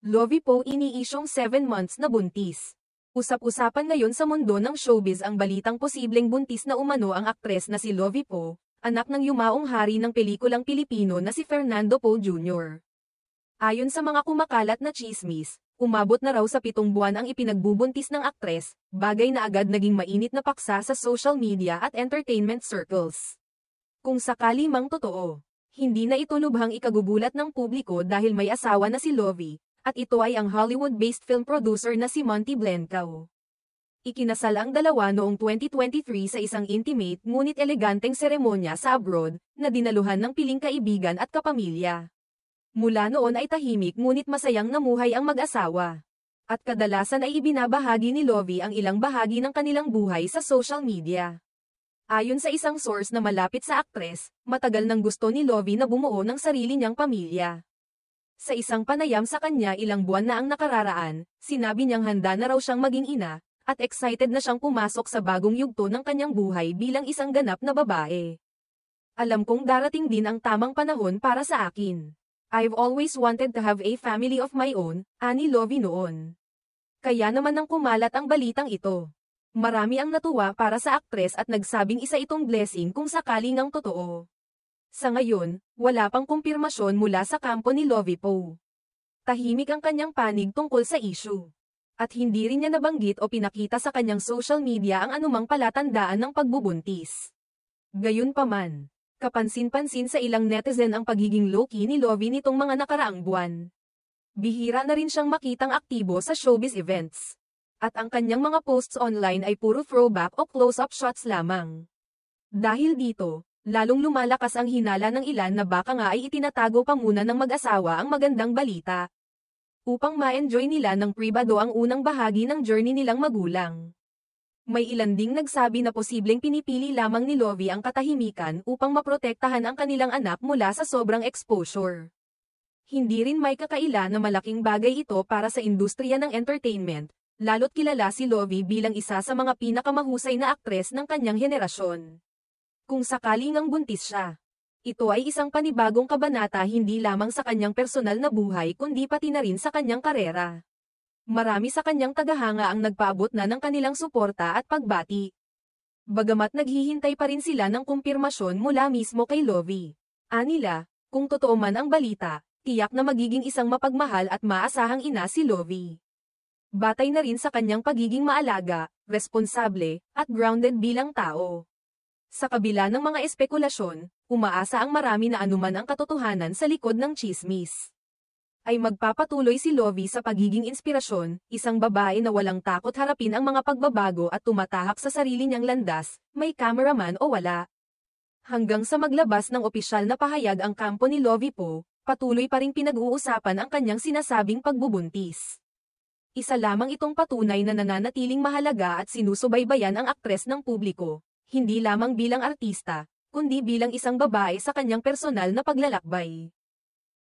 Lovie Poe iniisyong 7 months na buntis. Usap-usapan ngayon sa mundo ng showbiz ang balitang posibleng buntis na umano ang aktres na si Lovie Poe, anak ng yumaong hari ng pelikulang Pilipino na si Fernando Poe Jr. Ayon sa mga kumakalat na tsismis, umabot na raw sa 7 buwan ang ipinagbubuntis ng aktres, bagay na agad naging mainit na paksa sa social media at entertainment circles. Kung sakali mang totoo, hindi na ito lubhang ikagugulat ng publiko dahil may asawa na si Lovie, at ito ay ang Hollywood-based film producer na si Monty Blanco. Ikinasal ang dalawa noong 2023 sa isang intimate ngunit eleganteng seremonya sa abroad, na dinaluhan ng piling kaibigan at kapamilya. Mula noon ay tahimik ngunit masayang namuhay ang mag-asawa. At kadalasan ay ibinabahagi ni Lovie ang ilang bahagi ng kanilang buhay sa social media. Ayon sa isang source na malapit sa aktres, matagal nang gusto ni Lovie na bumuo ng sarili niyang pamilya. Sa isang panayam sa kanya ilang buwan na ang nakararaan, sinabi niyang handa na raw siyang maging ina, at excited na siyang pumasok sa bagong yugto ng kanyang buhay bilang isang ganap na babae. Alam kong darating din ang tamang panahon para sa akin. I've always wanted to have a family of my own, ani Lovie noon. Kaya naman nang kumalat ang balitang ito. Marami ang natuwa para sa aktres at nagsabing isa itong blessing kung sakaling ang totoo. Sa ngayon, wala pang kumpirmasyon mula sa kampo ni Lovie Poe. Tahimik ang kanyang panig tungkol sa issue. At hindi rin niya nabanggit o pinakita sa kanyang social media ang anumang palatandaan ng pagbubuntis. Gayunpaman, kapansin-pansin sa ilang netizen ang pagiging low-key ni Lovie nitong mga nakaraang buwan. Bihira na rin siyang makitang aktibo sa showbiz events. At ang kanyang mga posts online ay puro throwback o close-up shots lamang. Dahil dito, lalong lumalakas ang hinala ng ilan na baka nga ay itinatago pa muna ng mag-asawa ang magandang balita. Upang ma-enjoy nila ng pribado ang unang bahagi ng journey nilang magulang. May ilan ding nagsabi na posibleng pinipili lamang ni Lovie ang katahimikan upang maprotektahan ang kanilang anak mula sa sobrang exposure. Hindi rin may kakaila na malaking bagay ito para sa industriya ng entertainment, lalo't kilala si Lovie bilang isa sa mga pinakamahusay na aktres ng kanyang henerasyon. Kung sakaling ang buntis siya, ito ay isang panibagong kabanata hindi lamang sa kanyang personal na buhay kundi pati na rin sa kanyang karera. Marami sa kanyang tagahanga ang nagpaabot na ng kanilang suporta at pagbati. Bagamat naghihintay pa rin sila ng kumpirmasyon mula mismo kay Lovie. Anila, kung totoo man ang balita, tiyak na magiging isang mapagmahal at maasahang ina si Lovie. Batay na rin sa kanyang pagiging maalaga, responsable, at grounded bilang tao. Sa kabila ng mga espekulasyon, umaasa ang marami na anuman ang katotohanan sa likod ng tsismis. Ay magpapatuloy si Lovie sa pagiging inspirasyon, isang babae na walang takot harapin ang mga pagbabago at tumatahak sa sarili niyang landas, may cameraman o wala. Hanggang sa maglabas ng opisyal na pahayag ang kampo ni Lovie Poe, patuloy pa ring pinag-uusapan ang kanyang sinasabing pagbubuntis. Isa lamang itong patunay na nananatiling mahalaga at sinusubaybayan ang aktres ng publiko. Hindi lamang bilang artista, kundi bilang isang babae sa kanyang personal na paglalakbay.